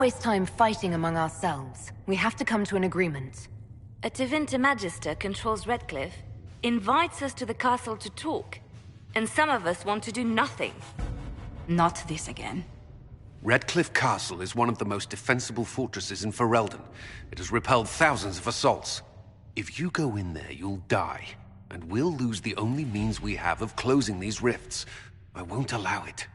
Waste time fighting among ourselves. We have to come to an agreement. A Tevinter Magister controls Redcliffe, invites us to the castle to talk, and some of us want to do nothing. Not this again. Redcliffe Castle is one of the most defensible fortresses in Ferelden. It has repelled thousands of assaults. If you go in there, you'll die, and we'll lose the only means we have of closing these rifts. I won't allow it.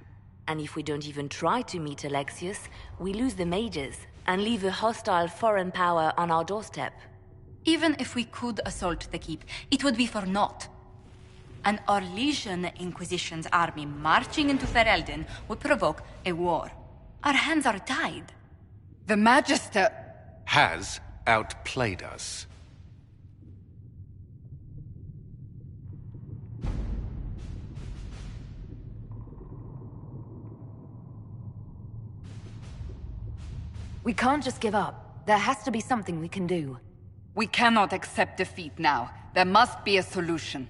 And if we don't even try to meet Alexius, we lose the mages, and leave a hostile foreign power on our doorstep. Even if we could assault the keep, it would be for naught. An Orlesian Inquisition's army marching into Ferelden would provoke a war. Our hands are tied. The Magister has outplayed us. We can't just give up. There has to be something we can do. We cannot accept defeat now. There must be a solution.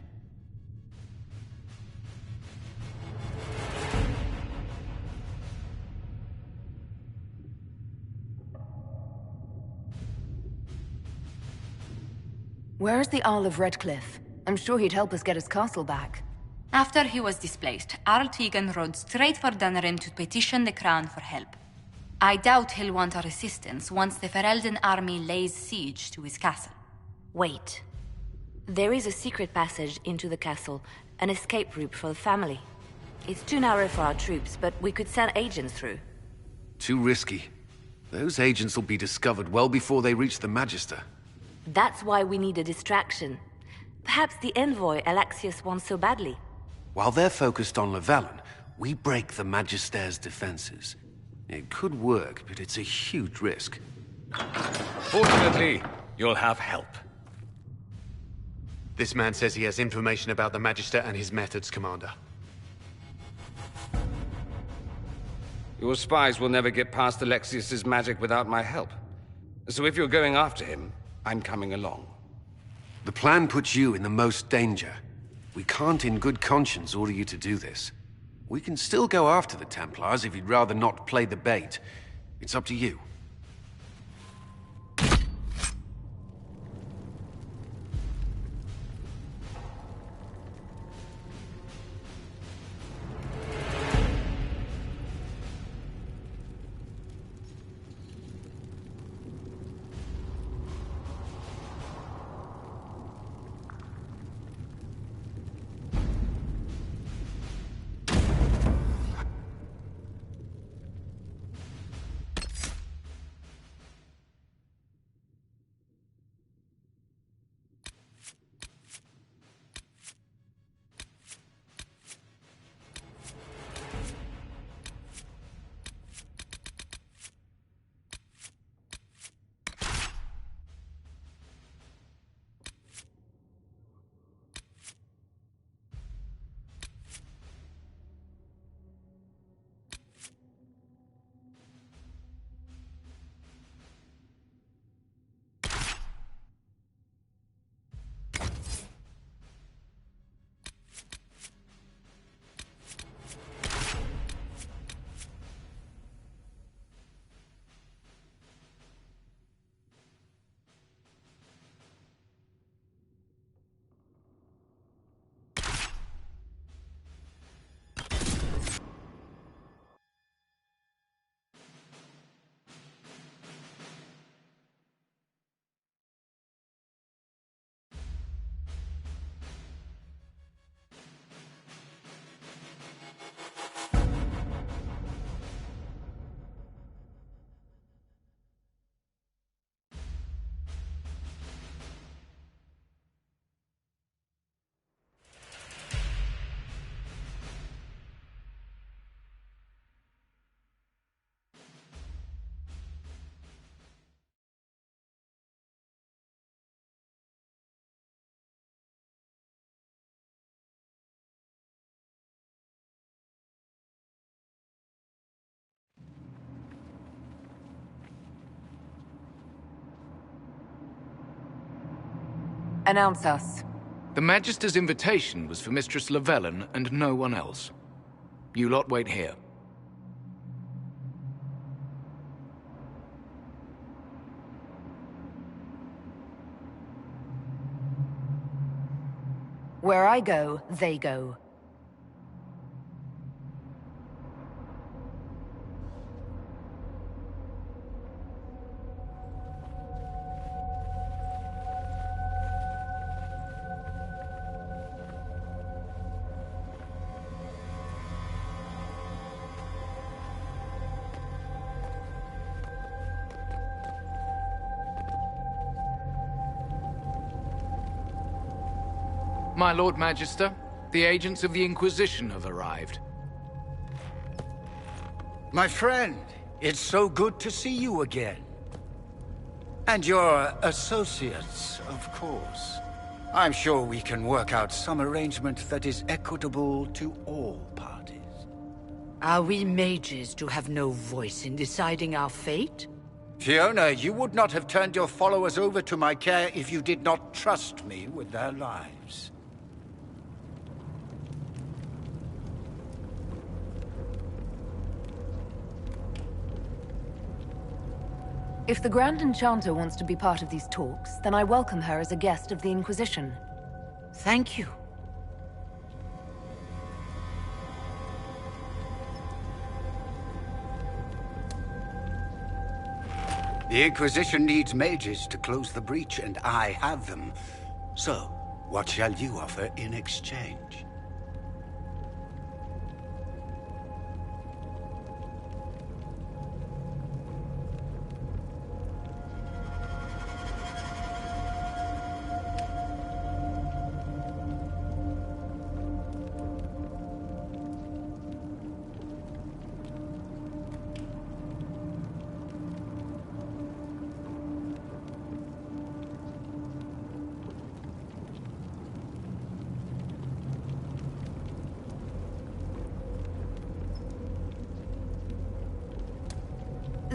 Where is the Arl of Redcliffe? I'm sure he'd help us get his castle back. After he was displaced, Arl Tegan rode straight for Dunnerin to petition the Crown for help. I doubt he'll want our assistance once the Ferelden army lays siege to his castle. Wait. There is a secret passage into the castle, an escape route for the family. It's too narrow for our troops, but we could send agents through. Too risky. Those agents will be discovered well before they reach the Magister. That's why we need a distraction. Perhaps the envoy Alexius wants so badly. While they're focused on Llewellyn, we break the Magister's defenses. It could work, but it's a huge risk. Fortunately, you'll have help. This man says he has information about the Magister and his methods, Commander. Your spies will never get past Alexius's magic without my help. So if you're going after him, I'm coming along. The plan puts you in the most danger. We can't in good conscience order you to do this. We can still go after the Templars if you'd rather not play the bait. It's up to you. Announce us. The Magister's invitation was for Mistress Llewellyn and no one else. You lot wait here. Where I go, they go. My Lord Magister, the agents of the Inquisition have arrived. My friend, it's so good to see you again. And your associates, of course. I'm sure we can work out some arrangement that is equitable to all parties. Are we mages to have no voice in deciding our fate? Fiona, you would not have turned your followers over to my care if you did not trust me with their lives. If the Grand Enchanter wants to be part of these talks, then I welcome her as a guest of the Inquisition. Thank you. The Inquisition needs mages to close the breach, and I have them. So, what shall you offer in exchange?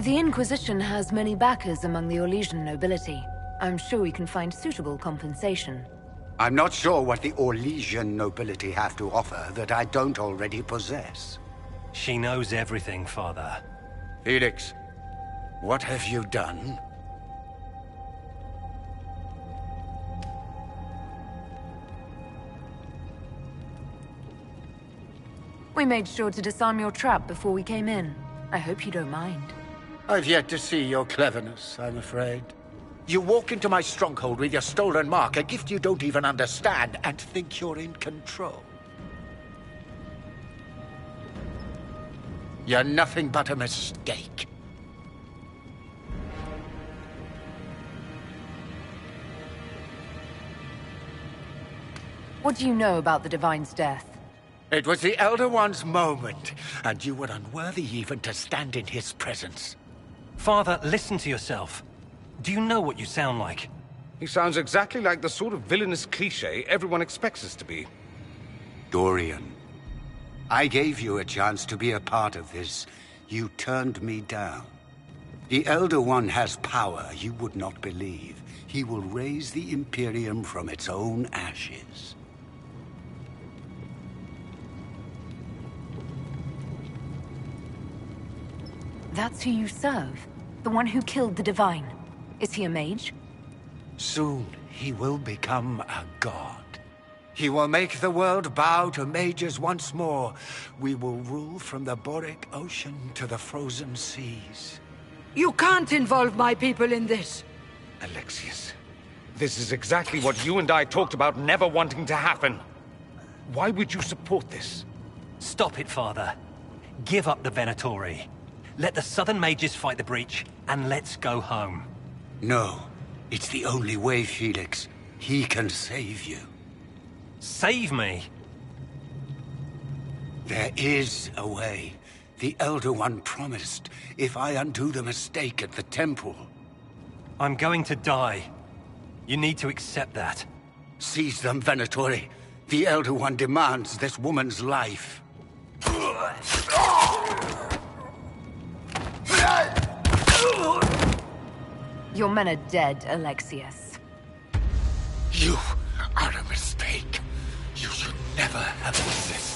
The Inquisition has many backers among the Orlesian nobility. I'm sure we can find suitable compensation. I'm not sure what the Orlesian nobility have to offer that I don't already possess. She knows everything, Father. Felix, what have you done? We made sure to disarm your trap before we came in. I hope you don't mind. I've yet to see your cleverness, I'm afraid. You walk into my stronghold with your stolen mark, a gift you don't even understand, and think you're in control. You're nothing but a mistake. What do you know about the Divine's death? It was the Elder One's moment, and you were unworthy even to stand in his presence. Father, listen to yourself. Do you know what you sound like? He sounds exactly like the sort of villainous cliché everyone expects us to be. Dorian, I gave you a chance to be a part of this. You turned me down. The Elder One has power you would not believe. He will raise the Imperium from its own ashes. That's who you serve? The one who killed the Divine? Is he a mage? Soon, he will become a god. He will make the world bow to mages once more. We will rule from the Boric Ocean to the frozen seas. You can't involve my people in this. Alexius, this is exactly what you and I talked about never wanting to happen. Why would you support this? Stop it, Father. Give up the Venatori. Let the Southern Mages fight the breach, and let's go home. No. It's the only way, Felix. He can save you. Save me? There is a way. The Elder One promised, if I undo the mistake at the temple. I'm going to die. You need to accept that. Seize them, Venatori. The Elder One demands this woman's life. Your men are dead, Alexius. You are a mistake. You should never have existed.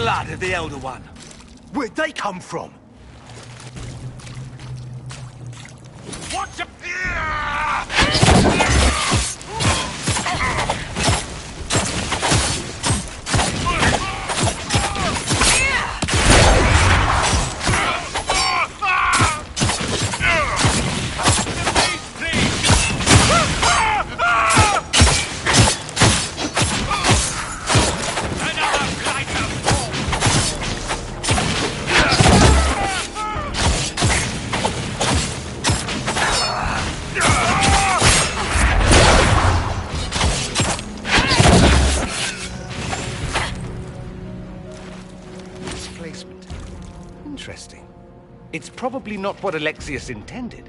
blood of the Elder One. Where'd they come from? What's up? Interesting. It's probably not what Alexius intended.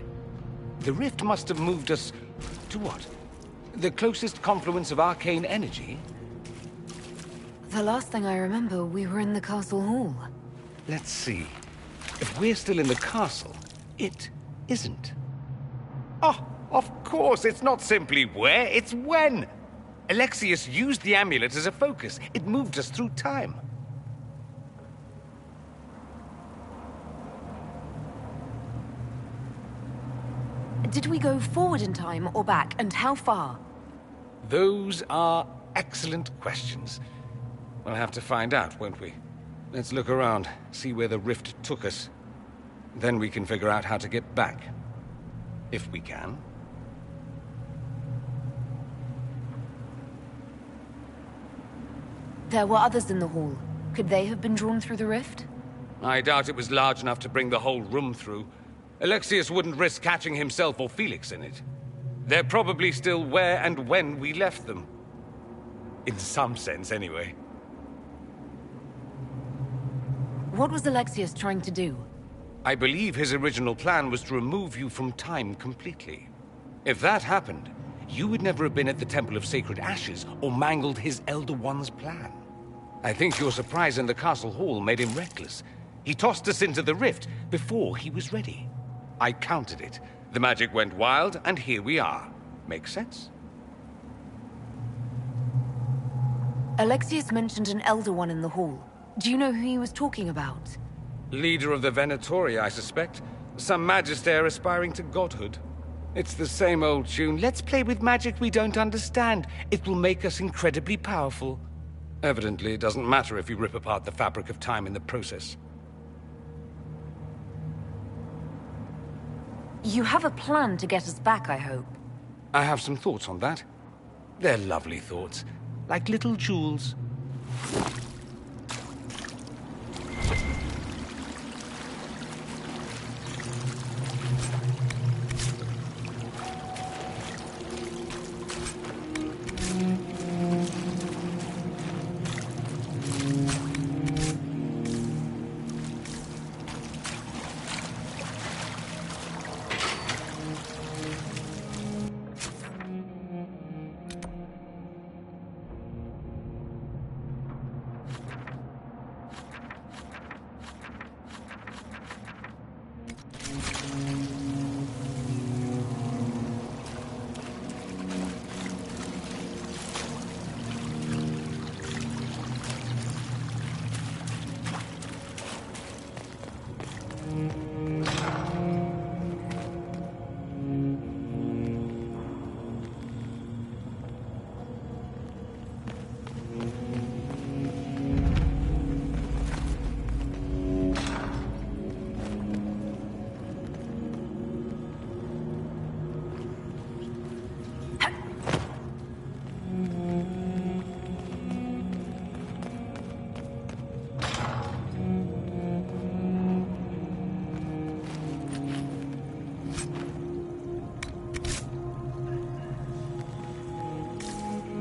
The rift must have moved us to what? The closest confluence of arcane energy? The last thing I remember, we were in the castle hall. Let's see. If we're still in the castle, it isn't. Oh, of course, it's not simply where, it's when. Alexius used the amulet as a focus. It moved us through time. Did we go forward in time or back, and how far? Those are excellent questions. We'll have to find out, won't we? Let's look around, see where the rift took us. Then we can figure out how to get back. If we can. There were others in the hall. Could they have been drawn through the rift? I doubt it was large enough to bring the whole room through. Alexius wouldn't risk catching himself or Felix in it. They're probably still where and when we left them. In some sense, anyway. What was Alexius trying to do? I believe his original plan was to remove you from time completely. If that happened, you would never have been at the Temple of Sacred Ashes or mangled his Elder One's plan. I think your surprise in the castle hall made him reckless. He tossed us into the rift before he was ready. I counted it. The magic went wild, and here we are. Make sense? Alexius mentioned an Elder One in the hall. Do you know who he was talking about? Leader of the Venatori, I suspect. Some magister aspiring to godhood. It's the same old tune. Let's play with magic we don't understand. It will make us incredibly powerful. Evidently, it doesn't matter if you rip apart the fabric of time in the process. You have a plan to get us back, I hope. I have some thoughts on that. They're lovely thoughts, like little jewels.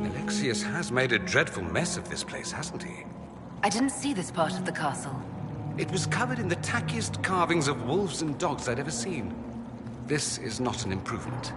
Alexius has made a dreadful mess of this place, hasn't he? I didn't see this part of the castle. It was covered in the tackiest carvings of wolves and dogs I'd ever seen. This is not an improvement.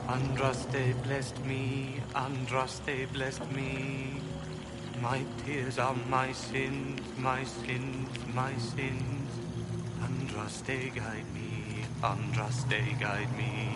Andraste blessed me, Andraste blessed me. My tears are my sins, my sins, my sins. Andraste guide me, Andraste guide me.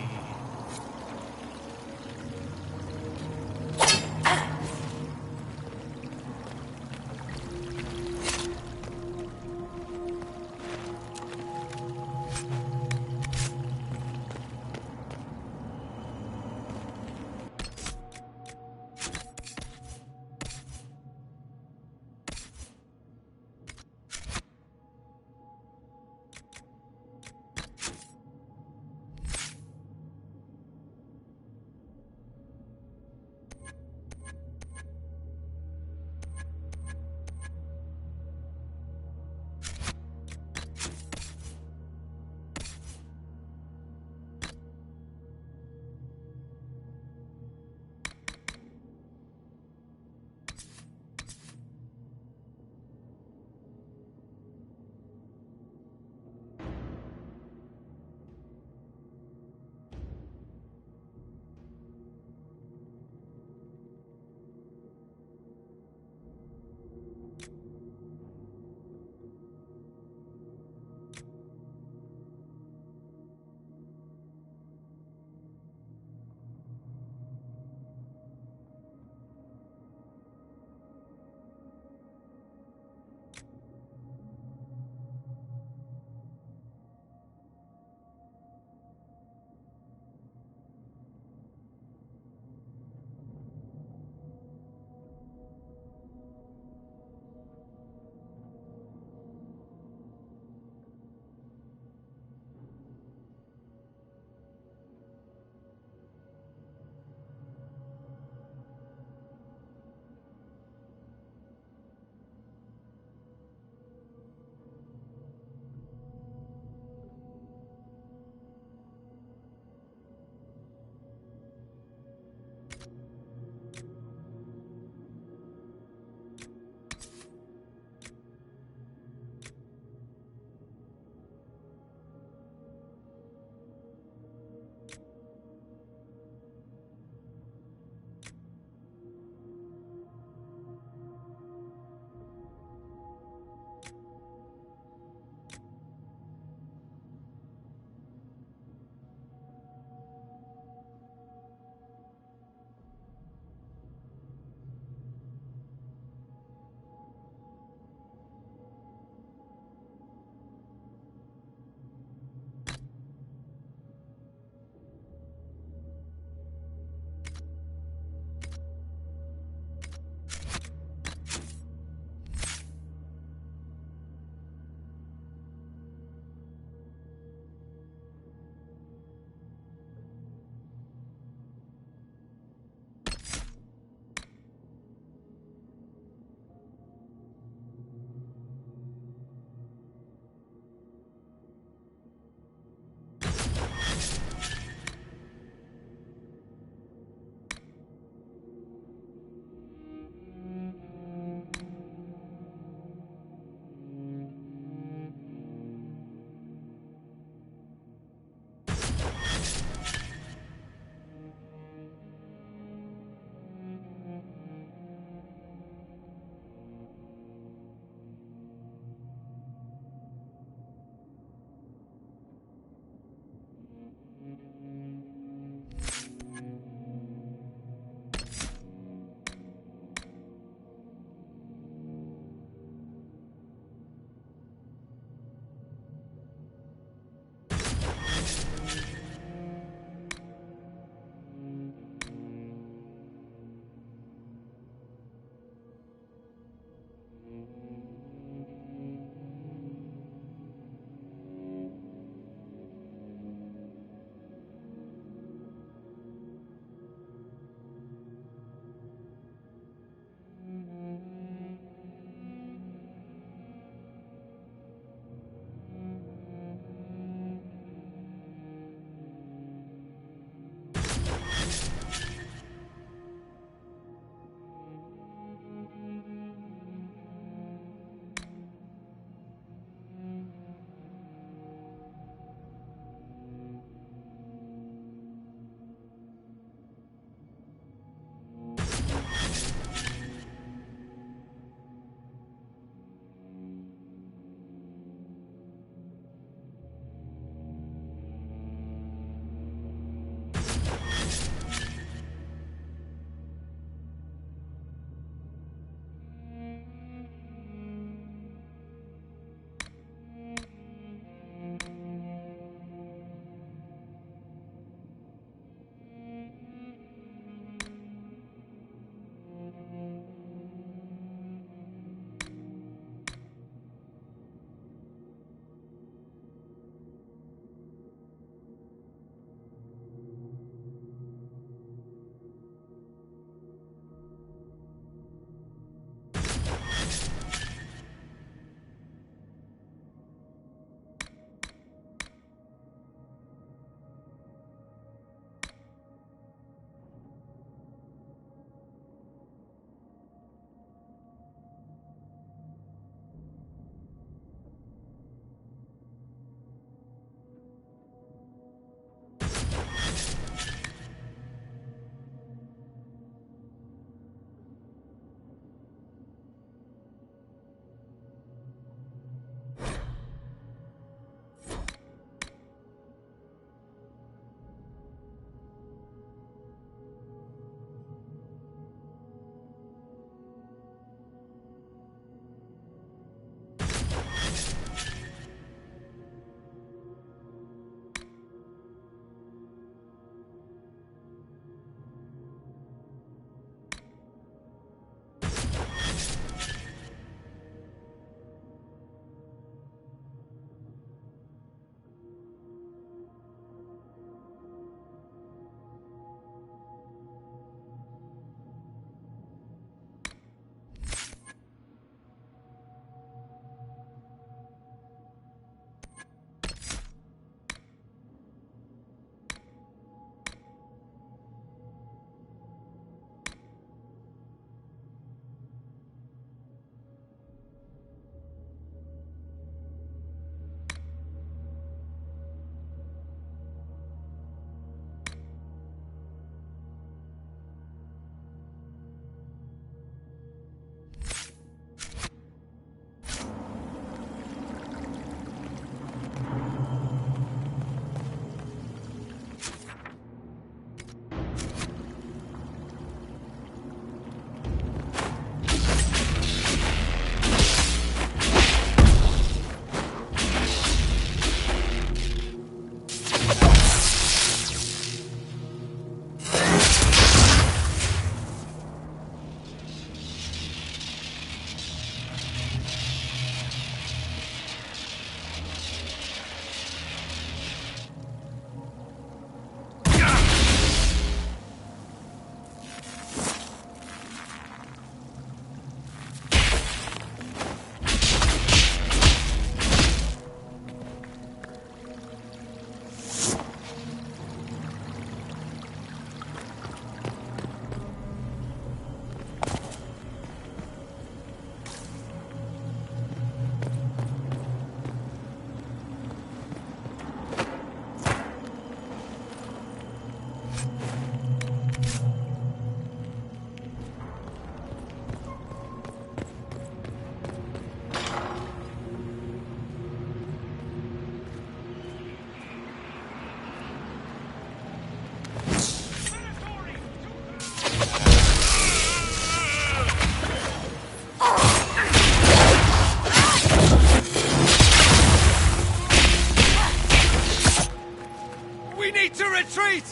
need to retreat!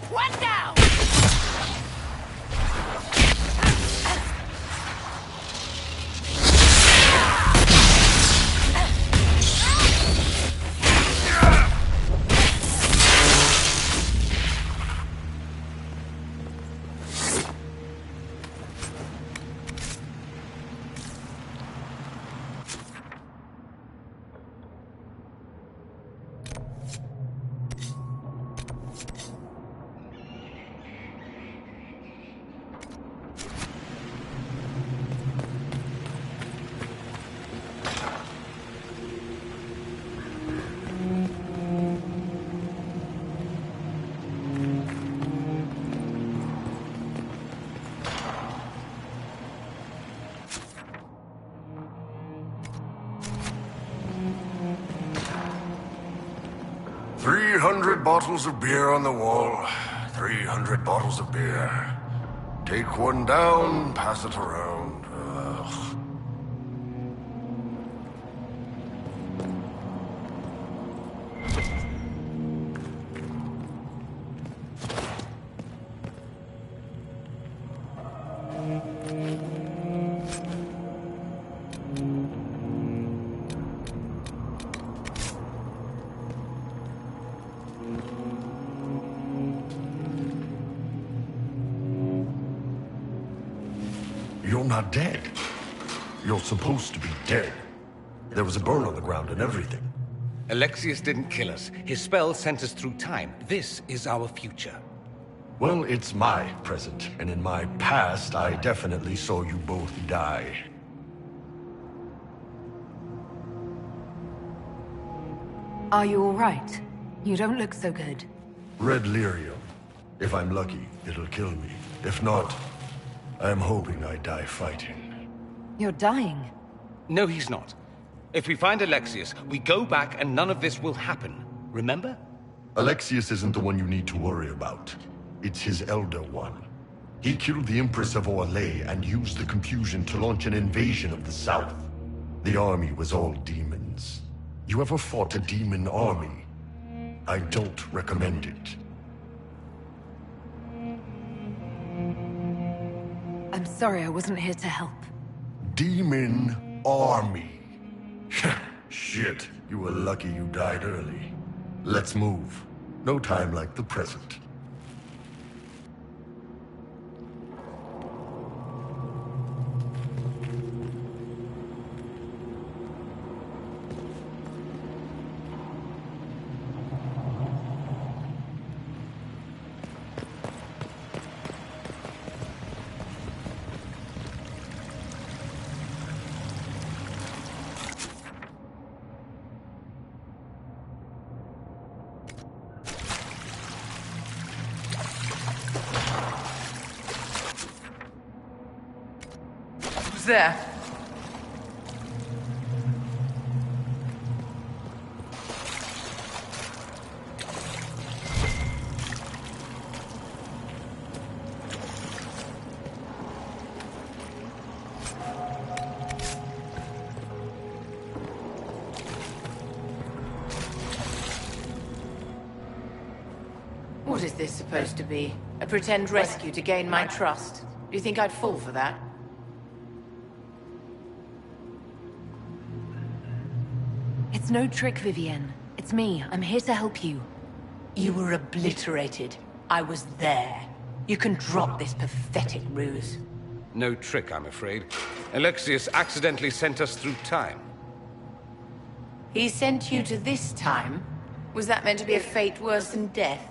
What now? Bottles of beer on the wall. 300 bottles of beer. Take one down, pass it around. Ugh. You're not dead. You're supposed to be dead. There was a burn on the ground and everything. Alexius didn't kill us. His spell sent us through time. This is our future. Well, it's my present, and in my past, I definitely saw you both die. Are you all right? You don't look so good. Red lyrium. If I'm lucky, it'll kill me. If not, I'm hoping I die fighting. You're dying. No, he's not. If we find Alexius, we go back and none of this will happen. Remember? Alexius isn't the one you need to worry about. It's his Elder One. He killed the Empress of Orlais and used the confusion to launch an invasion of the South. The army was all demons. You ever fought a demon army? I don't recommend it. I'm sorry I wasn't here to help. Demon army. Shit, you were lucky you died early. Let's move. No time like the present. There. What is this supposed to be? A pretend rescue to gain my trust? Do you think I'd fall for that? It's no trick, Vivienne. It's me. I'm here to help you. You were obliterated. I was there. You can drop this pathetic ruse. No trick, I'm afraid. Alexius accidentally sent us through time. He sent you to this time? Was that meant to be a fate worse than death?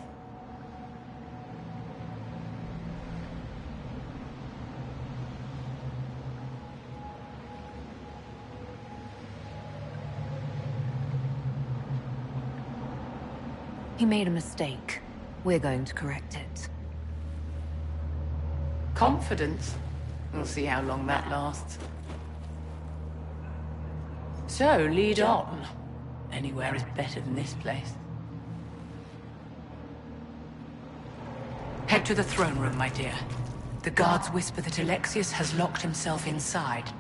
He made a mistake. We're going to correct it. Confidence? We'll see how long that lasts. So, lead on. Anywhere is better than this place. Head to the throne room, my dear. The guards whisper that Alexius has locked himself inside.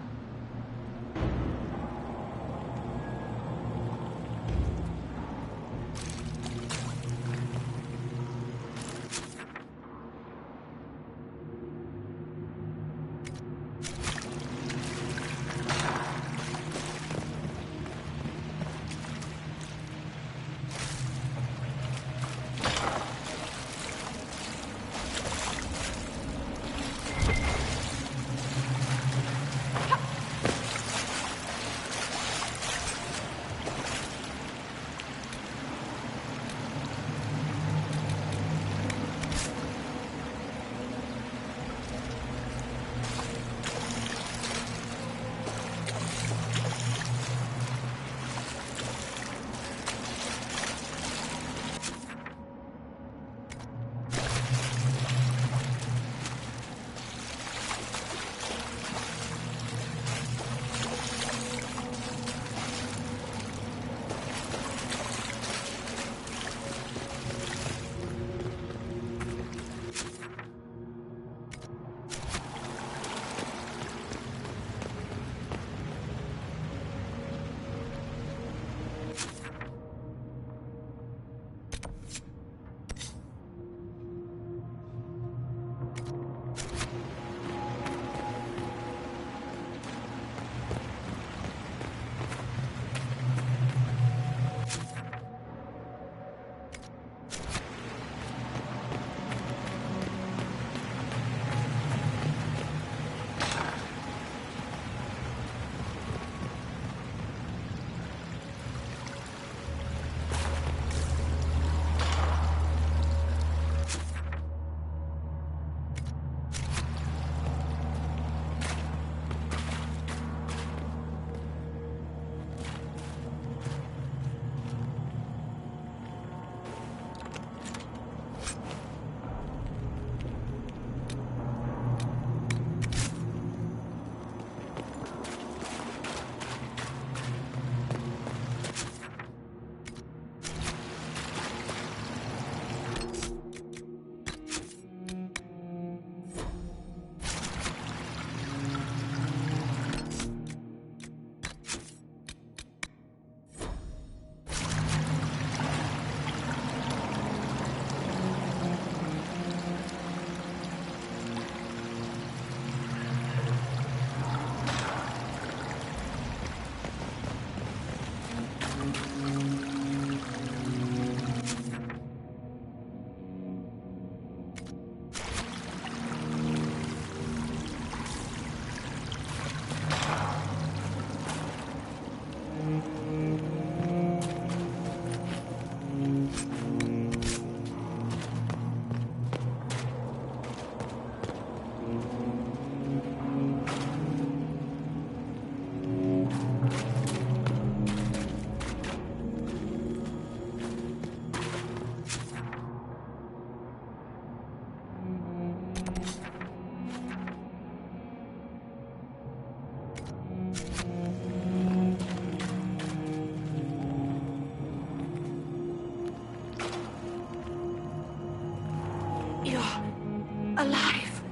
Alive.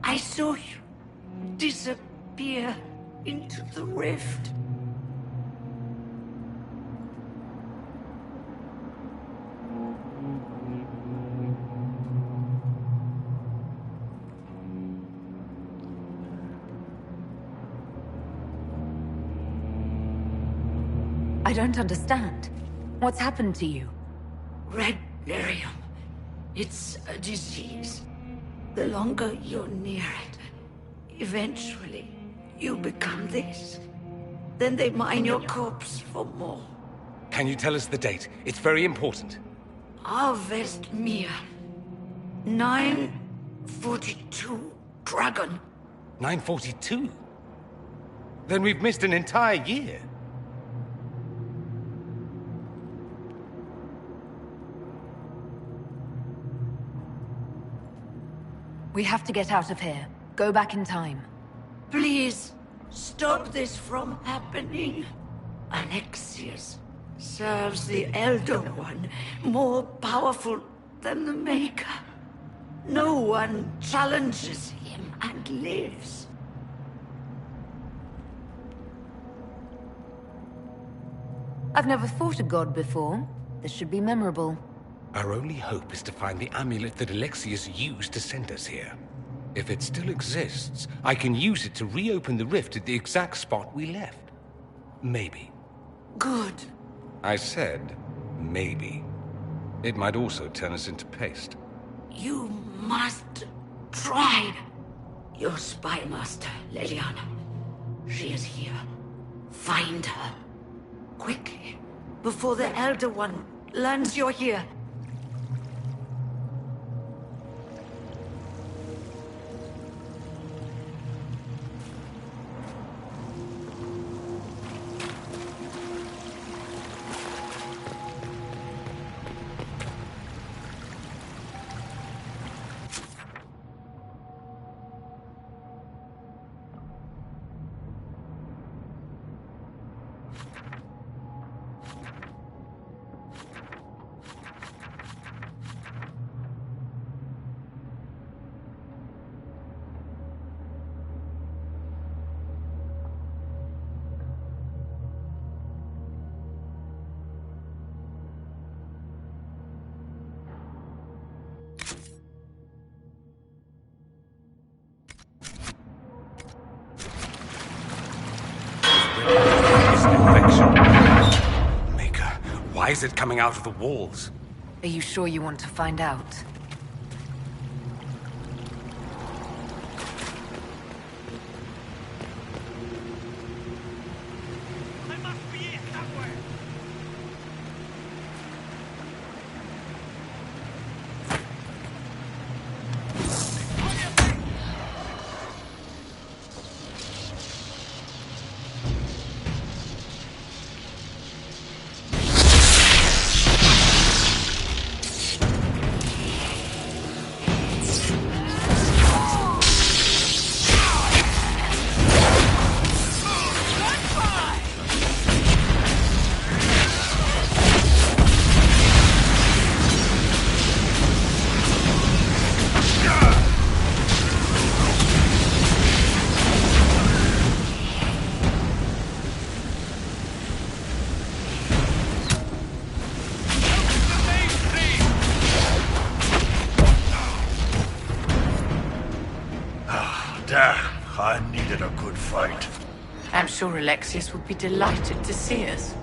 I saw you disappear into the rift. I don't understand. What's happened to you? Red lyrium. It's a disease. The longer you're near it, eventually you become this. Then they mine your corpse for more. Can you tell us the date? It's very important. Harvest Mia. 942 Dragon. 942? Then we've missed an entire year. We have to get out of here. Go back in time. Please, stop this from happening. Alexius serves the Elder One, more powerful than the Maker. No one challenges him and lives. I've never fought a god before. This should be memorable. Our only hope is to find the amulet that Alexius used to send us here. If it still exists, I can use it to reopen the rift at the exact spot we left. Maybe. Good. I said, maybe. It might also turn us into paste. You must try. Your spy master, Leliana. She is here. Find her. Quickly. Before the Elder One learns you're here. Maker, why is it coming out of the walls? Are you sure you want to find out? Damn, I needed a good fight. I'm sure Alexius would be delighted to see us.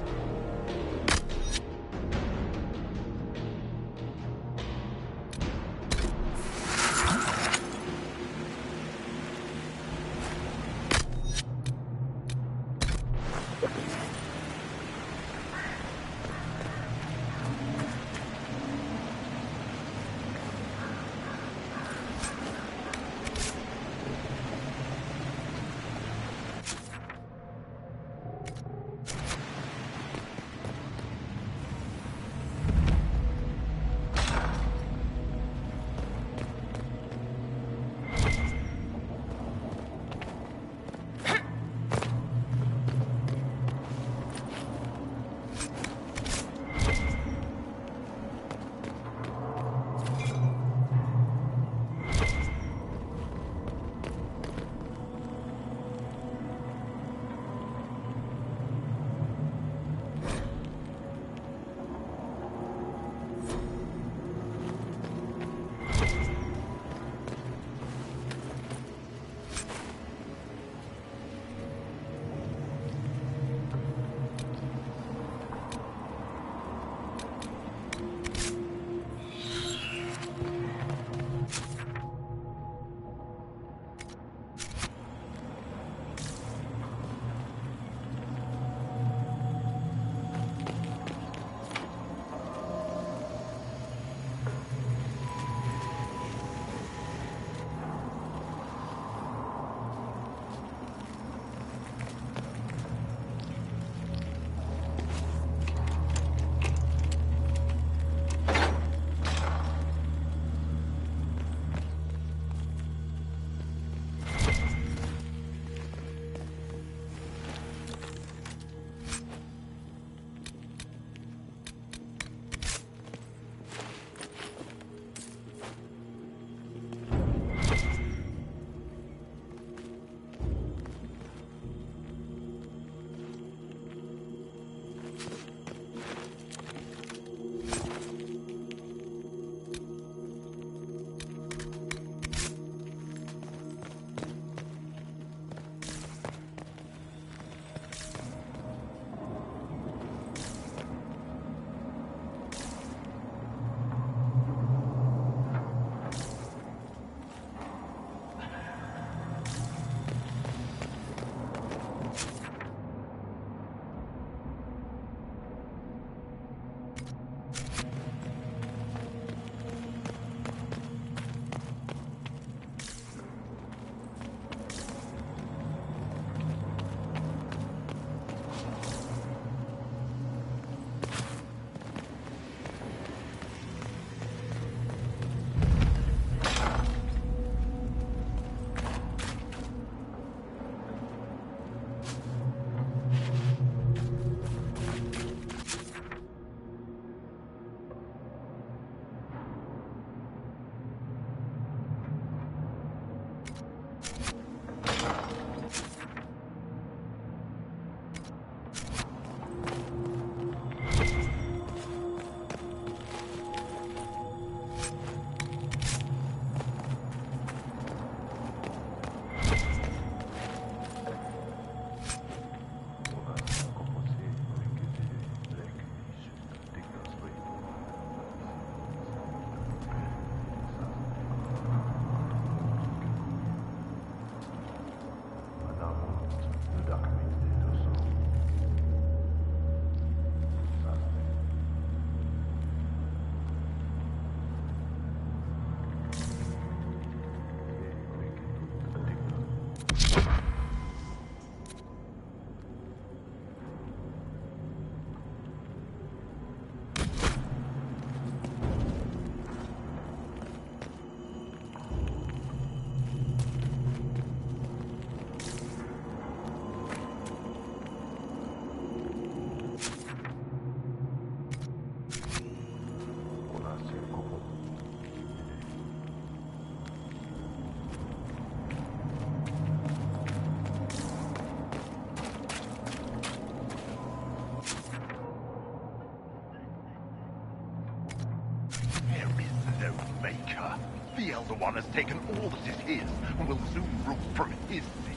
Maker. The Elder One has taken all that is his, and will soon rule from his city.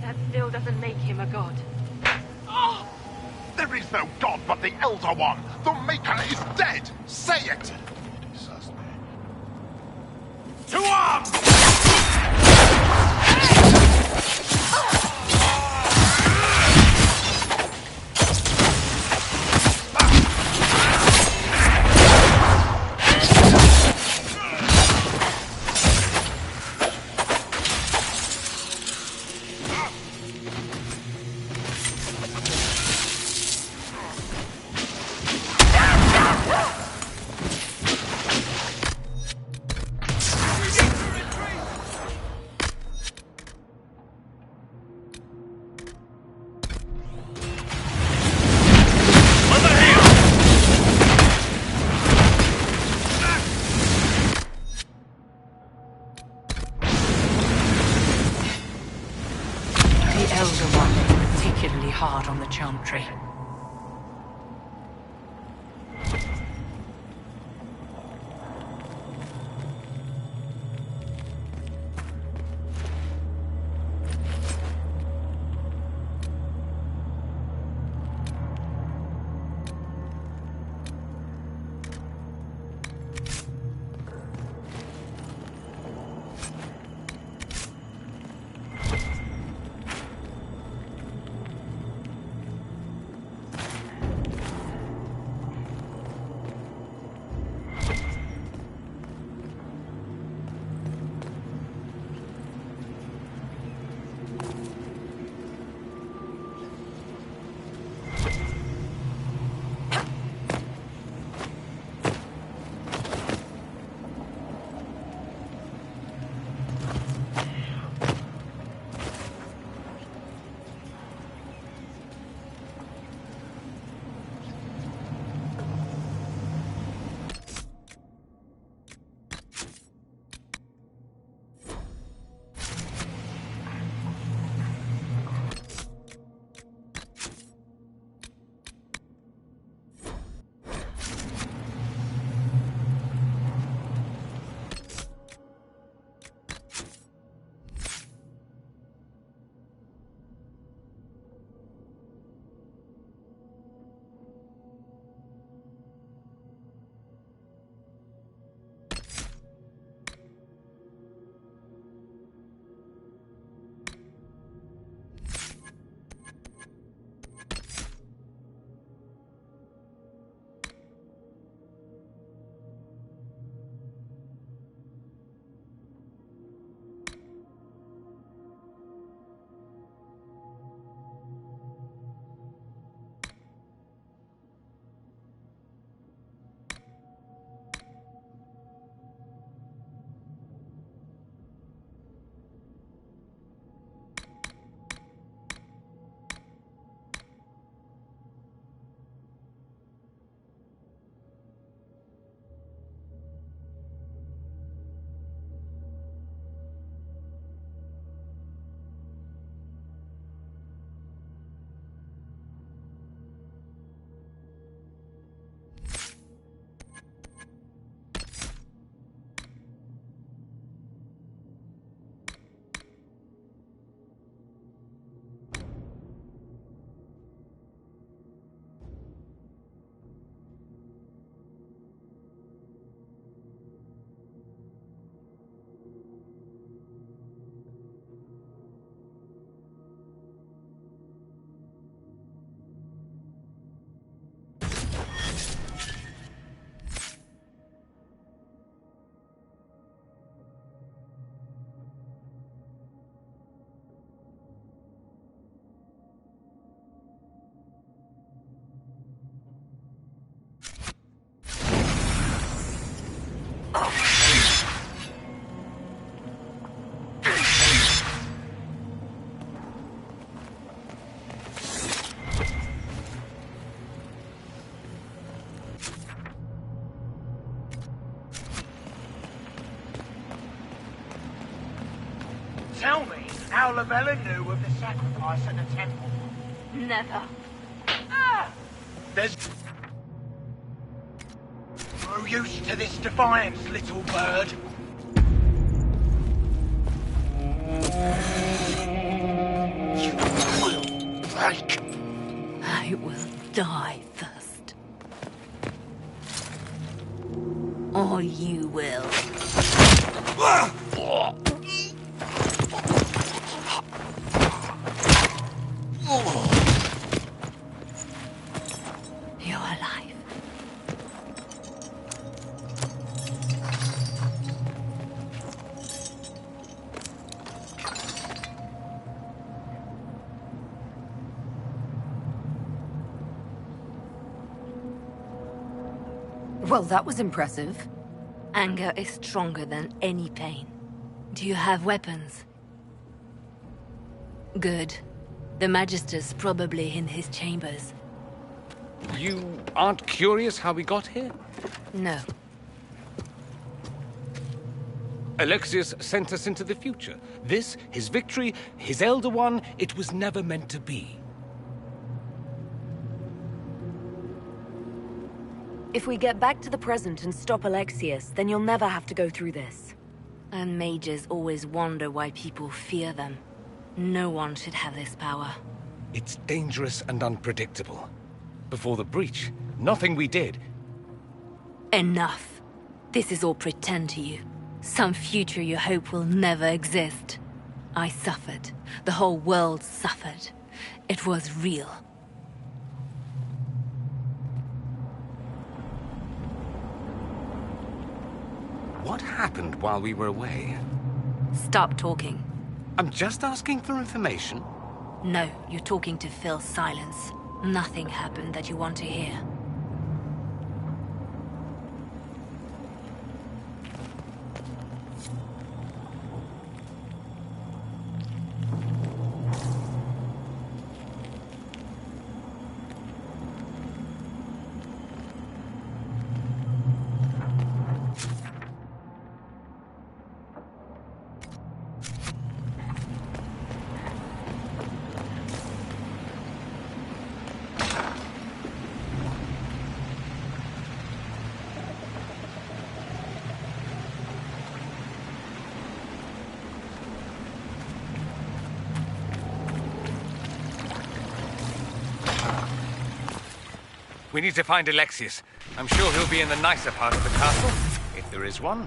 That still doesn't make him a god. Oh! There is no god but the Elder One! The Maker is dead! Say it! To arms! Hard on the charm tree. Tell me how Lavella knew of the sacrifice at the temple. Never. There's... Through used to this defiance, little bird? You will break. I will die first. Or you will. You're alive. Well, that was impressive. Anger is stronger than any pain. Do you have weapons? Good. The Magister's probably in his chambers. You aren't curious how we got here? No. Alexius sent us into the future. This, his victory, his Elder One, it was never meant to be. If we get back to the present and stop Alexius, then you'll never have to go through this. And mages always wonder why people fear them. No one should have this power. It's dangerous and unpredictable. Before the breach, nothing we did. Enough. This is all pretend to you. Some future you hope will never exist. I suffered. The whole world suffered. It was real. What happened while we were away? Stop talking. I'm just asking for information. No, you're talking to fill silence. Nothing happened that you want to hear. We need to find Alexius. I'm sure he'll be in the nicer part of the castle, if there is one.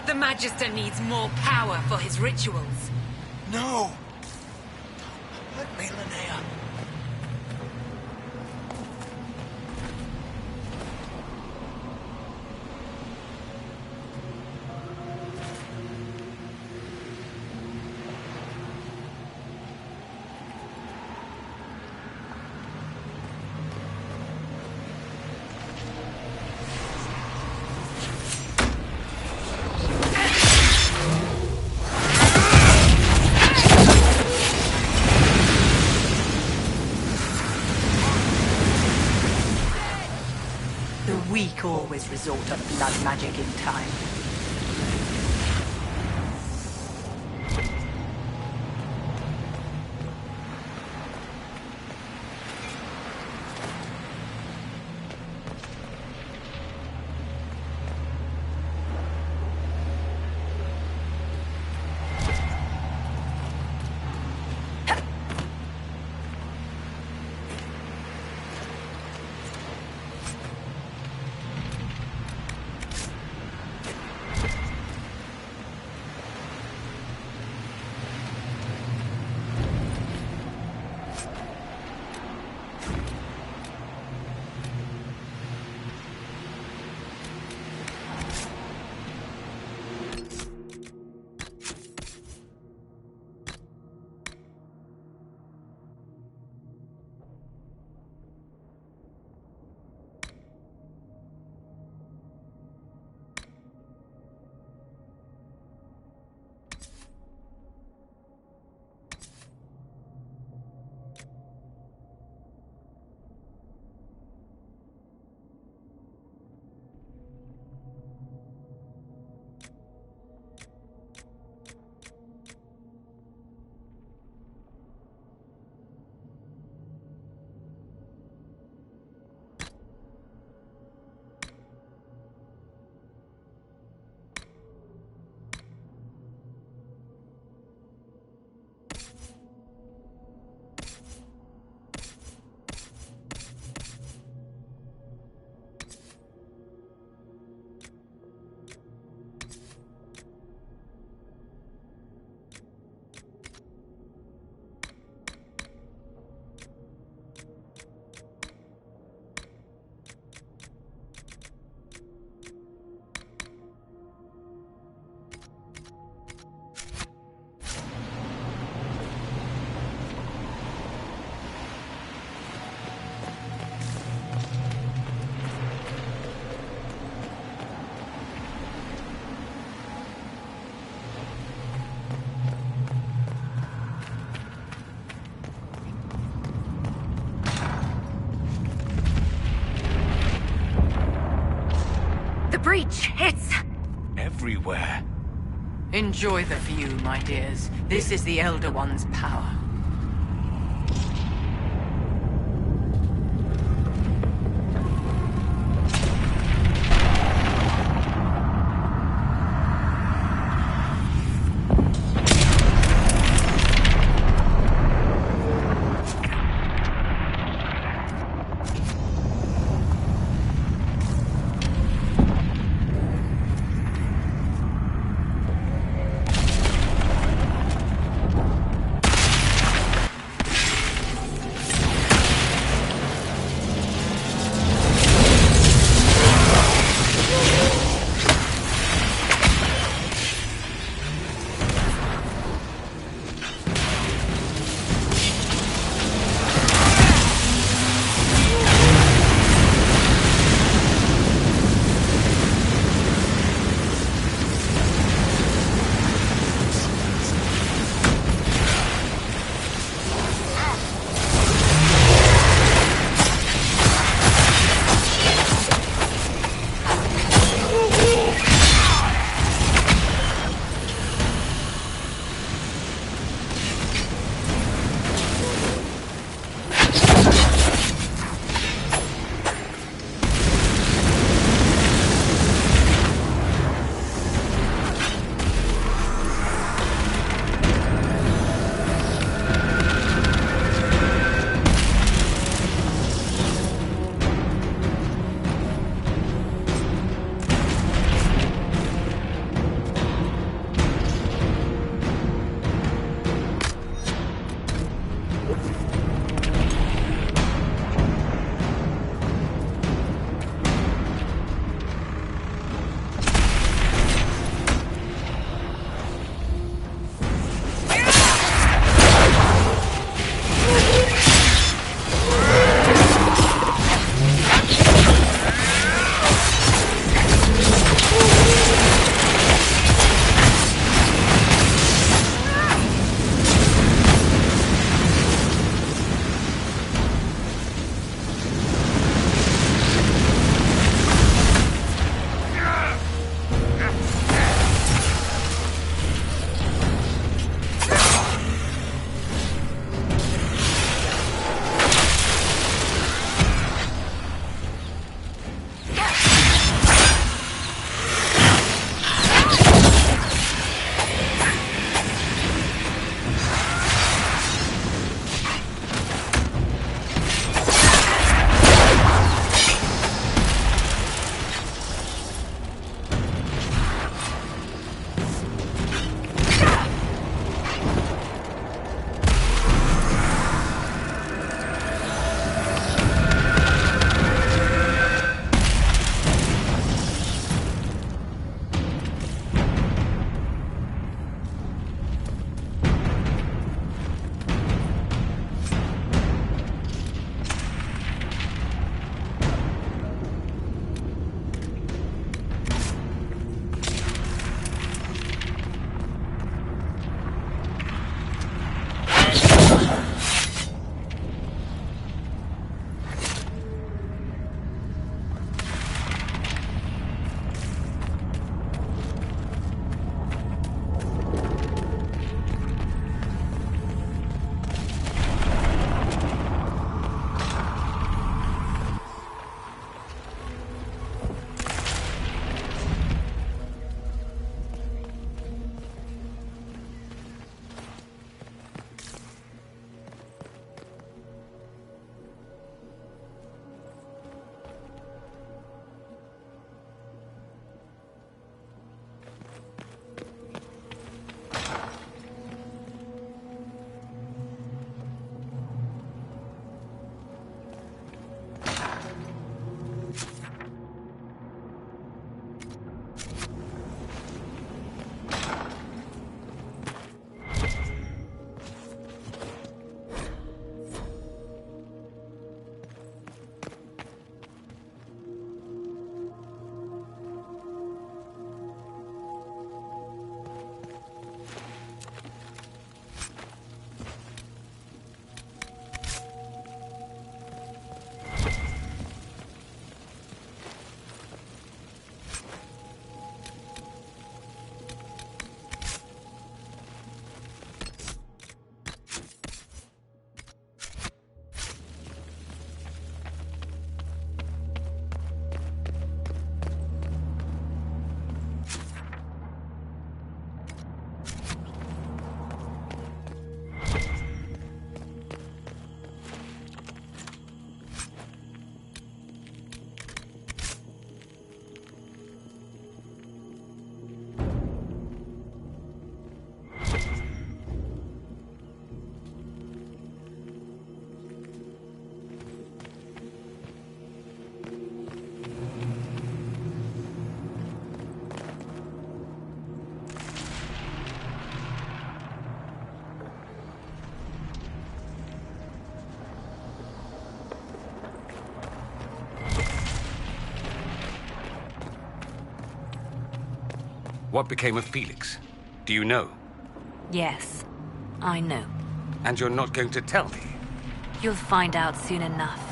The Magister needs more power for his rituals. No! Don't hurt me, Linnea. weak always resort to blood magic in time. The breach, it's... everywhere. Enjoy the view, my dears. This is the Elder One's power. what became of Felix? Do you know? Yes, I know. And you're not going to tell me? You'll find out soon enough.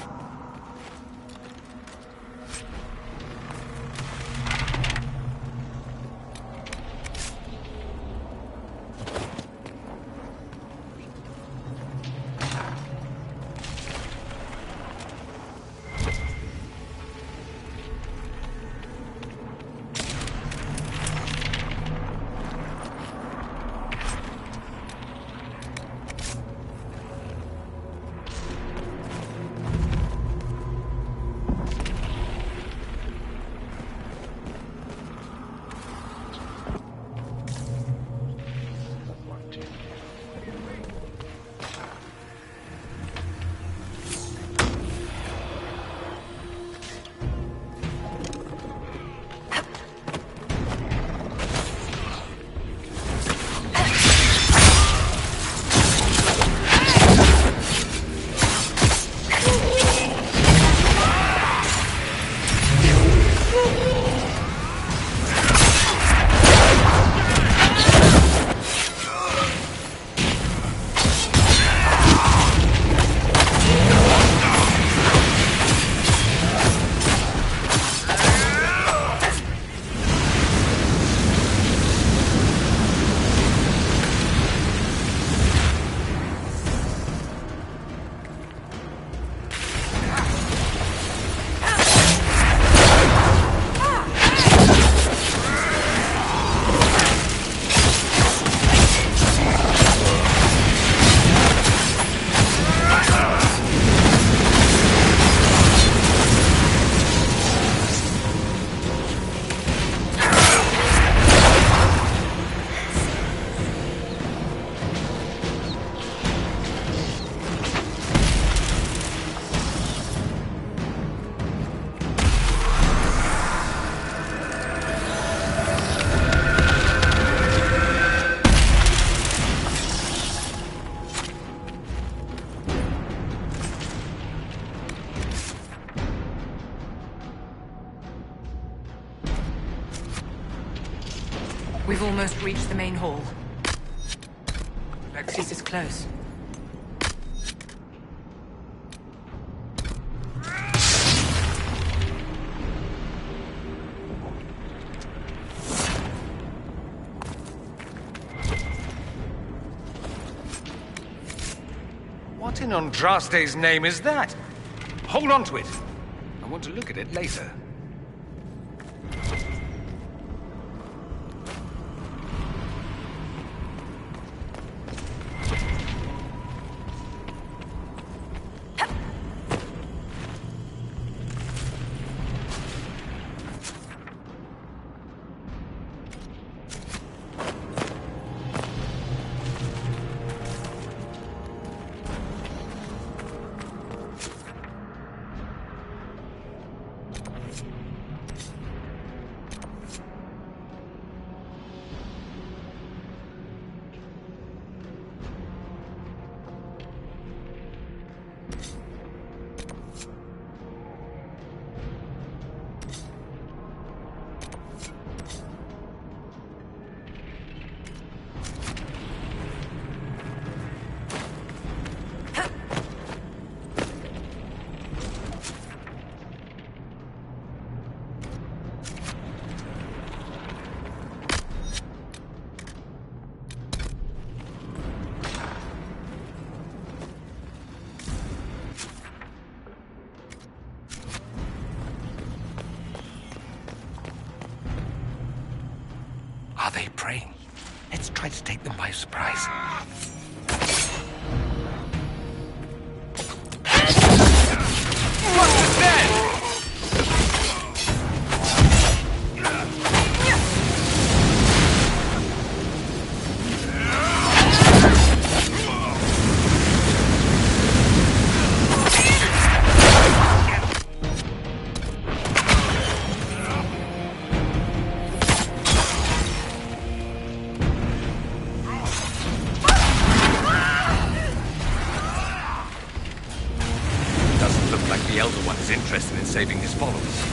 We've almost reached the main hall. This is close. What in Andraste's name is that? Hold on to it. I want to look at it later. Are they praying? Let's try to take them by surprise. What's this then? The Elder One is interested in saving his followers.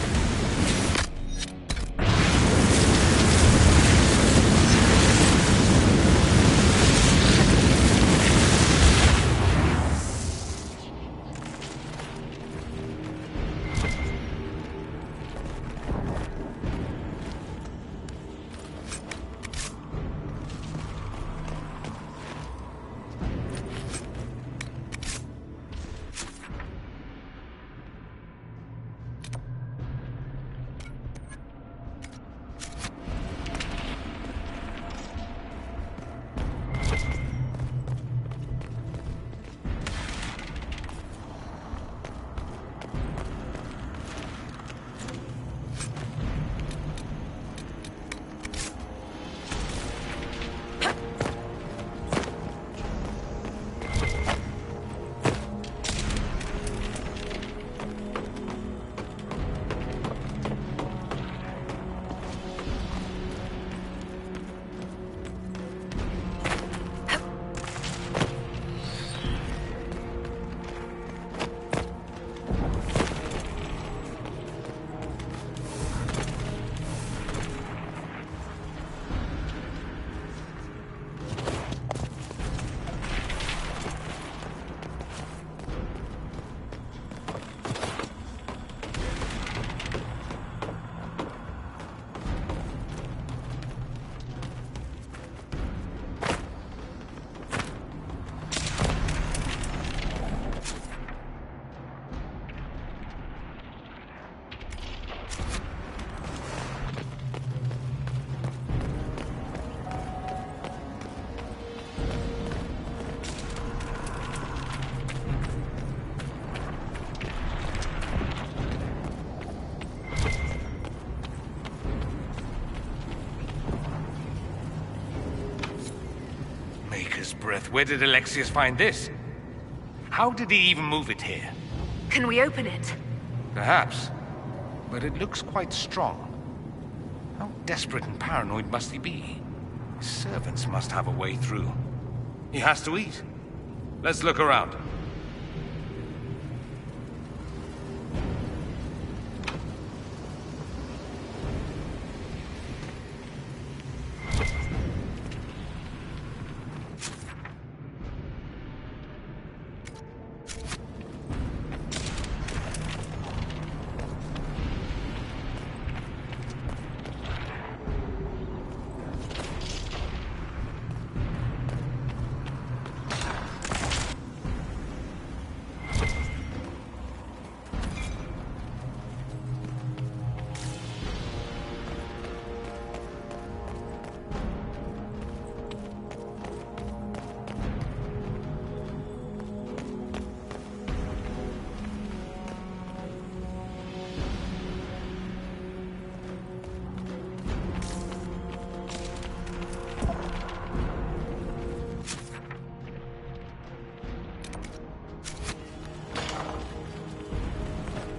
earth? Where did Alexius find this? How did he even move it here? Can we open it? Perhaps. But it looks quite strong. How desperate and paranoid must he be? His servants must have a way through. He has to eat. Let's look around.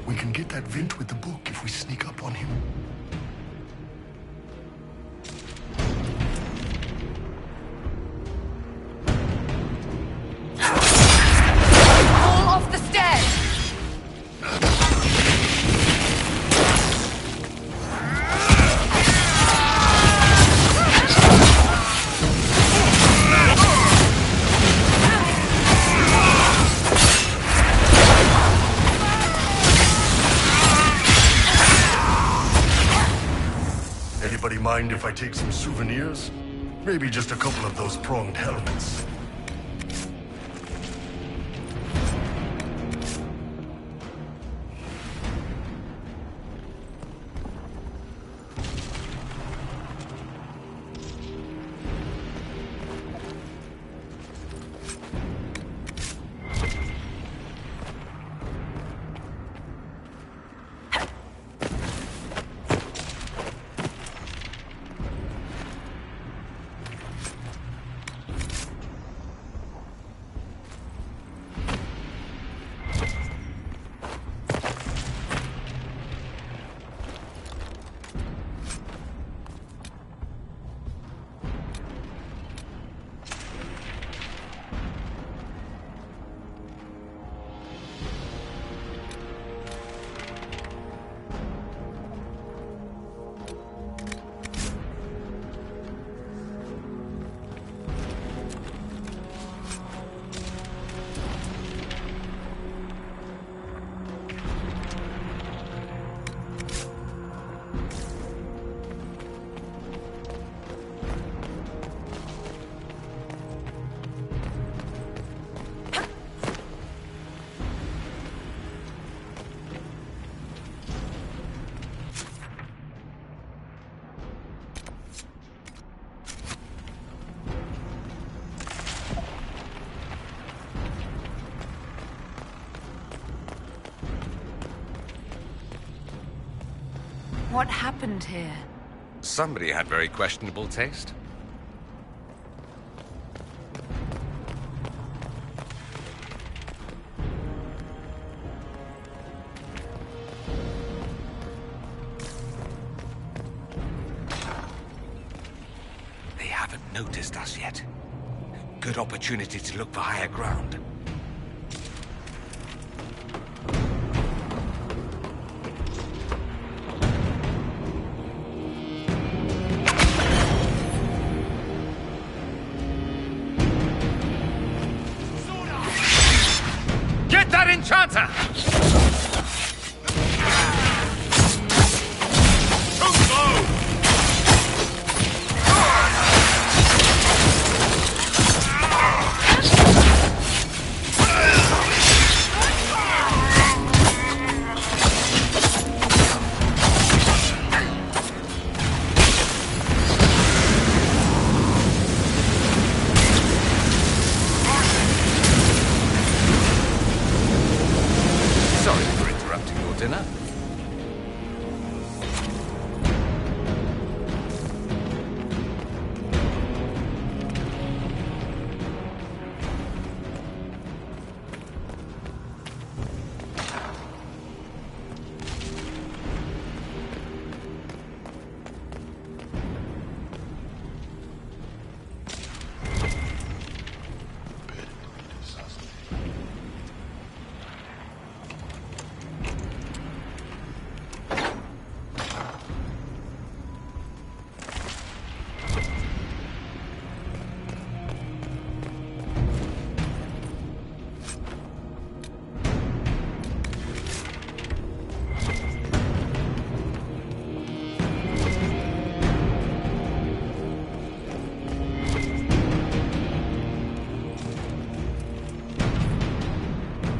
We can get that vent with the book if we sneak up on him. Fall off the stairs! Anybody mind if I take some souvenirs? Maybe just a couple of those pronged helmets. What happened here? Somebody had very questionable taste. They haven't noticed us yet. Good opportunity to look for higher ground. Get that enchanter!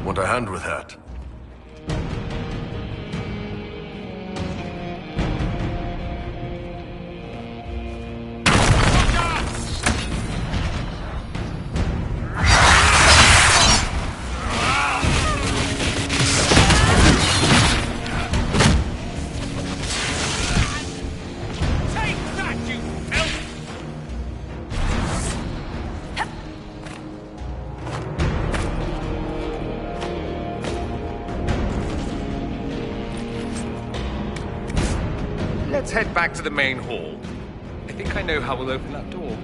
Want a hand with that? Let's head back to the main hall. I think I know how we'll open that door.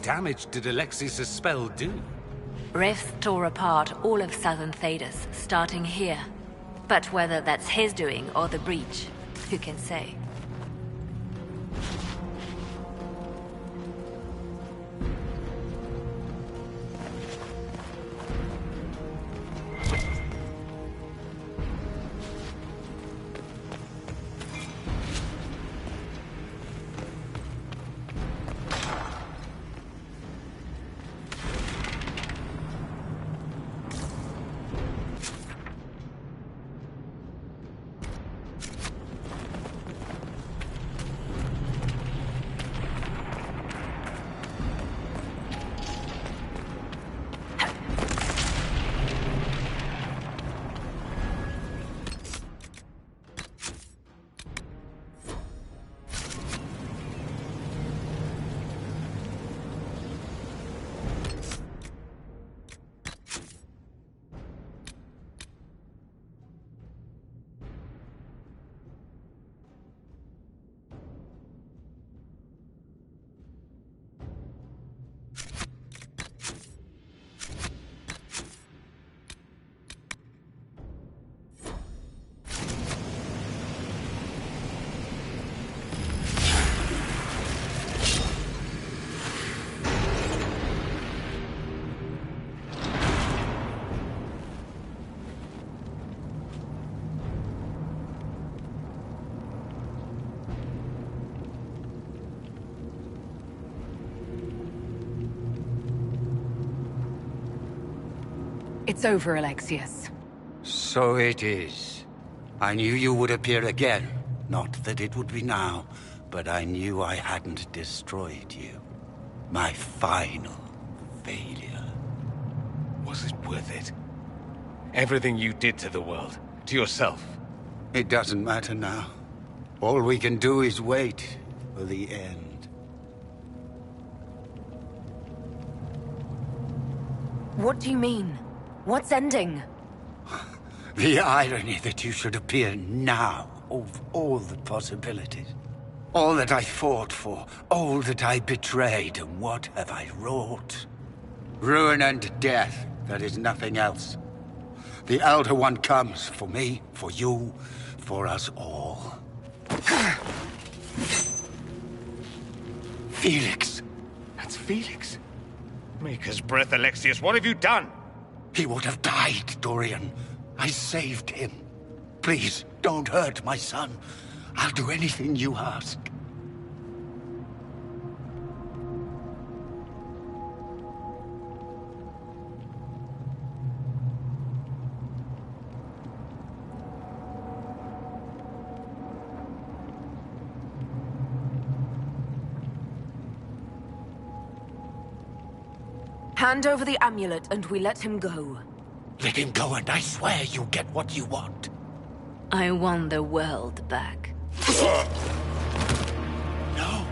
Damage did Alexis' spell do? Rifts tore apart all of southern Thedas, starting here. But whether that's his doing or the breach, who can say? It's over, Alexius. So it is. I knew you would appear again. Not that it would be now, but I knew I hadn't destroyed you. My final failure. Was it worth it? Everything you did to the world, to yourself. It doesn't matter now. All we can do is wait for the end. What do you mean? What's ending? The irony that you should appear now, of all the possibilities. All that I fought for, all that I betrayed, and what have I wrought? Ruin and death, there is nothing else. The Elder One comes, for me, for you, for us all. Felix! That's Felix? Maker's breath, Alexius, what have you done? He would have died, Dorian. I saved him. Please, don't hurt my son. I'll do anything you ask. Hand over the amulet and we let him go. Let him go and I swear you get what you want. I want the world back. No!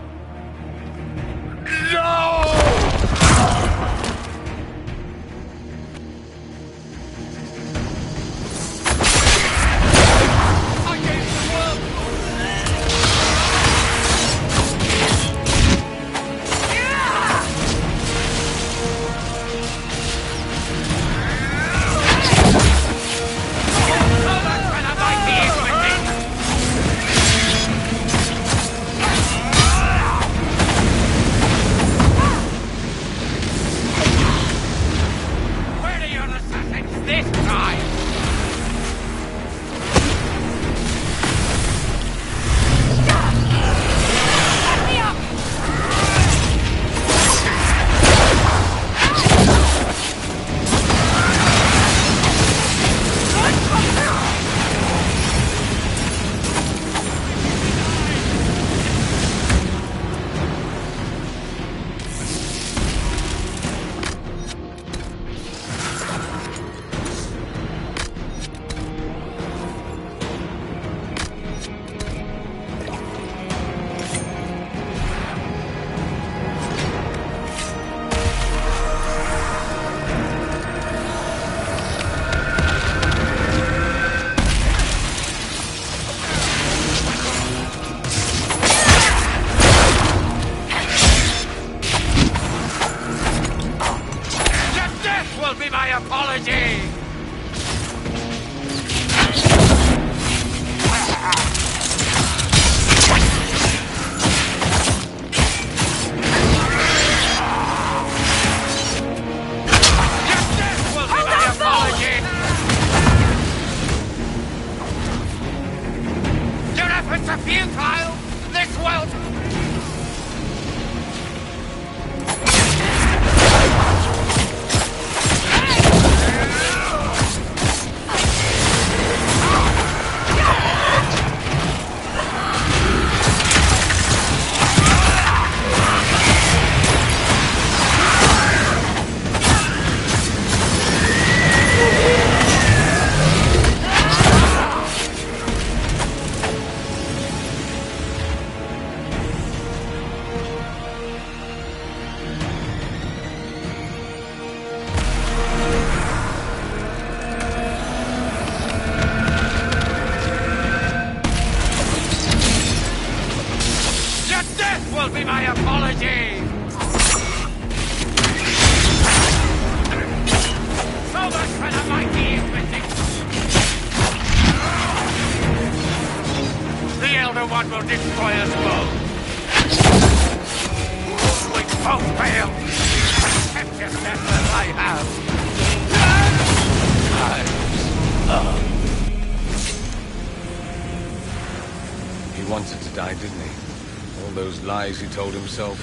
He told himself,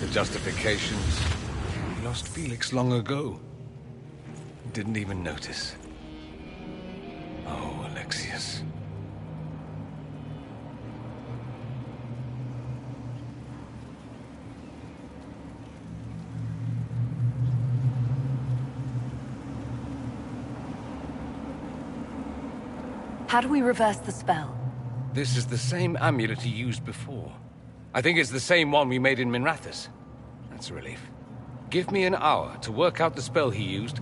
the justifications. He lost Felix long ago. Didn't even notice. Oh, Alexius. How do we reverse the spell? This is the same amulet he used before. I think it's the same one we made in Minrathous. That's a relief. Give me an hour to work out the spell he used,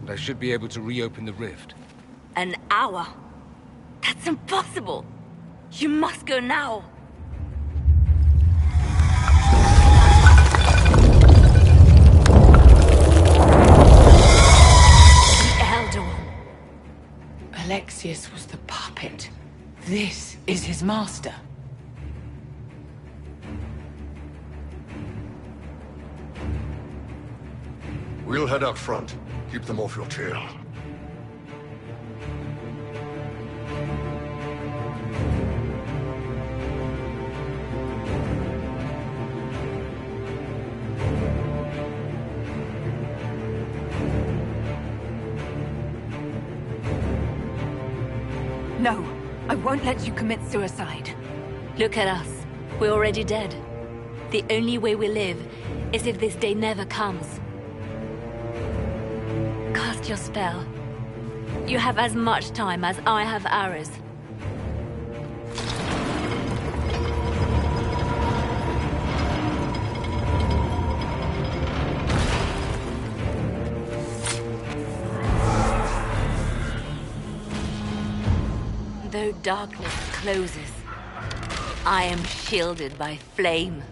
and I should be able to reopen the rift. An hour? That's impossible! You must go now! The Elder One. Alexius was the puppet. This is his master. We'll head out front. Keep them off your tail. No, I won't let you commit suicide. Look at us. We're already dead. The only way we live is if this day never comes. Cast your spell. You have as much time as I have hours. Though darkness closes, I am shielded by flame.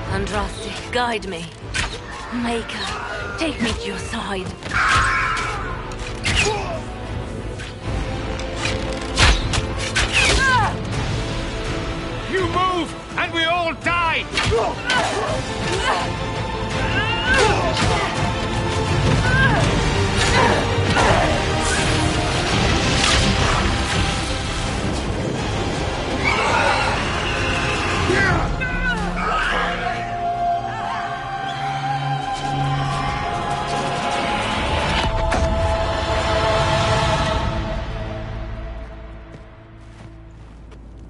Andraste, guide me. Maker, take me to your side. You move, and we all die!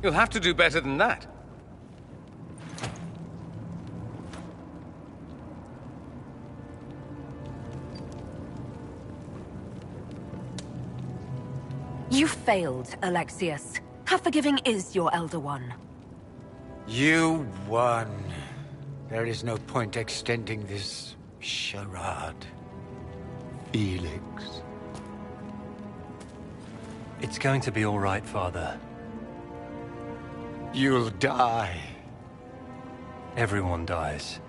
You'll have to do better than that. You failed, Alexius. How forgiving is your Elder One? You won. There is no point extending this charade. Felix. It's going to be all right, Father. You'll die. Everyone dies.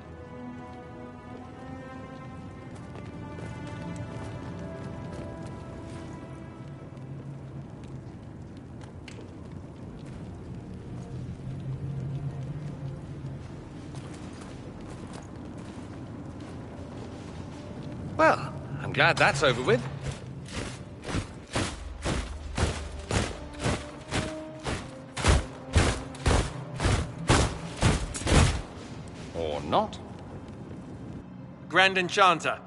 Well, I'm glad that's over with. Or not. Grand Enchanter,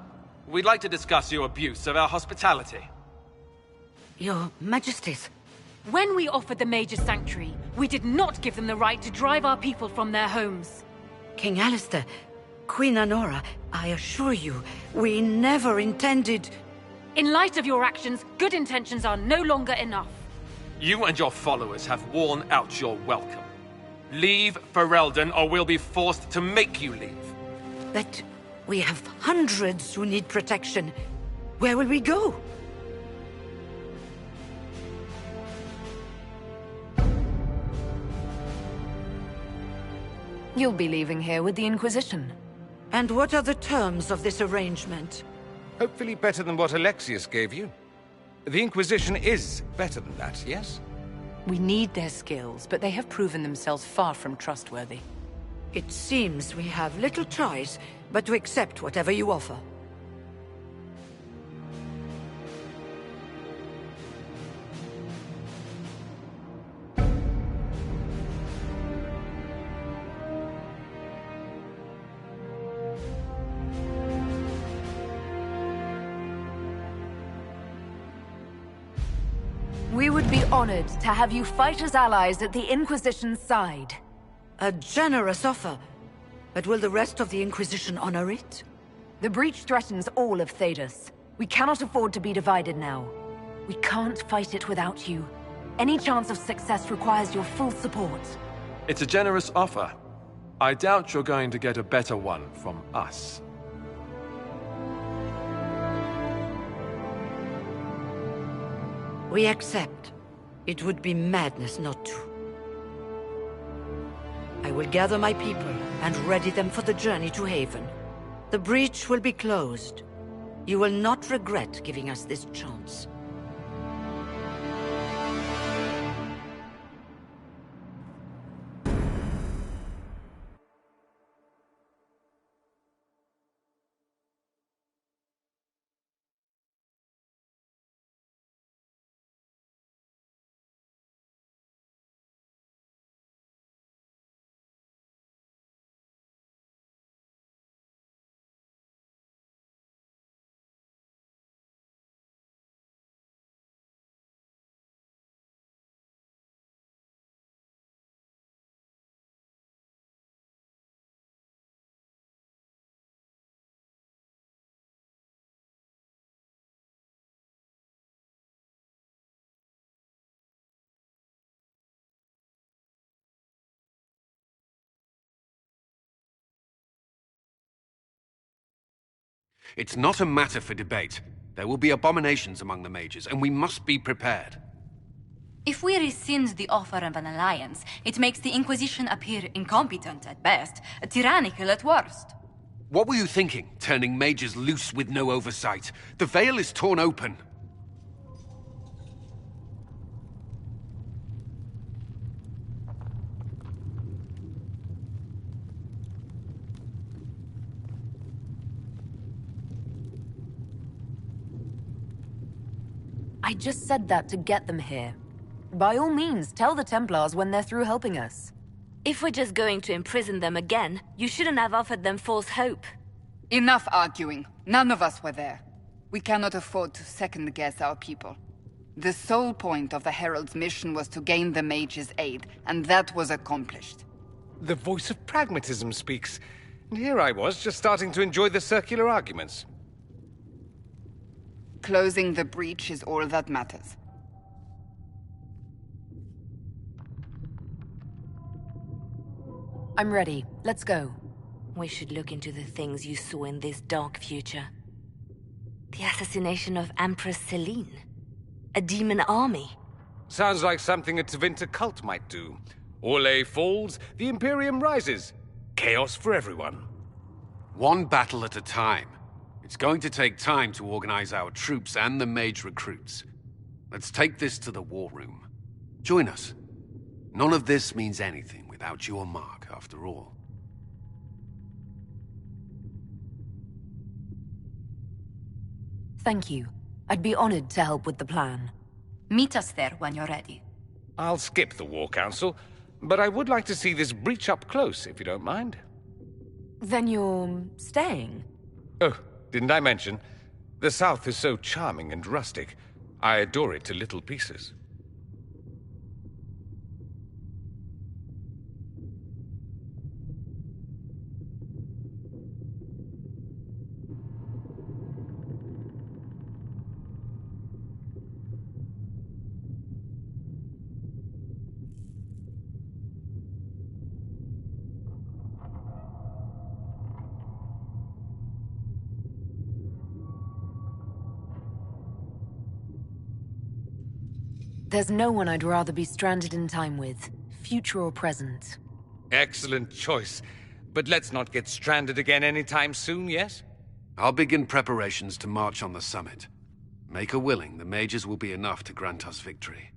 we'd like to discuss your abuse of our hospitality. Your Majesties. When we offered the Mage's Sanctuary, we did not give them the right to drive our people from their homes. King Alistair, Queen Anora, I assure you, we never intended... In light of your actions, good intentions are no longer enough. You and your followers have worn out your welcome. Leave Ferelden, or we'll be forced to make you leave. But we have hundreds who need protection. Where will we go? You'll be leaving here with the Inquisition. And what are the terms of this arrangement? Hopefully better than what Alexius gave you. The Inquisition is better than that, yes? We need their skills, but they have proven themselves far from trustworthy. It seems we have little choice but to accept whatever you offer. We would be honored to have you fight as allies at the Inquisition's side. A generous offer. But will the rest of the Inquisition honor it? The breach threatens all of Thedas. We cannot afford to be divided now. We can't fight it without you. Any chance of success requires your full support. It's a generous offer. I doubt you're going to get a better one from us. We accept. It would be madness not to. I will gather my people and ready them for the journey to Haven. The breach will be closed. You will not regret giving us this chance. It's not a matter for debate. There will be abominations among the mages, and we must be prepared. If we rescind the offer of an alliance, it makes the Inquisition appear incompetent at best, tyrannical at worst. What were you thinking, turning mages loose with no oversight? The veil is torn open. I just said that to get them here. By all means, tell the Templars when they're through helping us. If we're just going to imprison them again, you shouldn't have offered them false hope. Enough arguing. None of us were there. We cannot afford to second-guess our people. The sole point of the Herald's mission was to gain the mage's aid, and that was accomplished. The voice of pragmatism speaks. And here I was, just starting to enjoy the circular arguments. Closing the breach is all that matters. I'm ready. Let's go. We should look into the things you saw in this dark future. The assassination of Empress Celine. A demon army. Sounds like something a Tevinter cult might do. Orlais falls, the Imperium rises. Chaos for everyone. One battle at a time. It's going to take time to organize our troops and the mage recruits. Let's take this to the war room. Join us. None of this means anything without your mark, after all. Thank you. I'd be honored to help with the plan. Meet us there when you're ready. I'll skip the War Council, but I would like to see this breach up close, if you don't mind. Then you're staying? Oh, didn't I mention? The South is so charming and rustic. I adore it to little pieces. There's no one I'd rather be stranded in time with, future or present. Excellent choice. But let's not get stranded again anytime soon, yes? I'll begin preparations to march on the summit. Make a willing, the mages will be enough to grant us victory.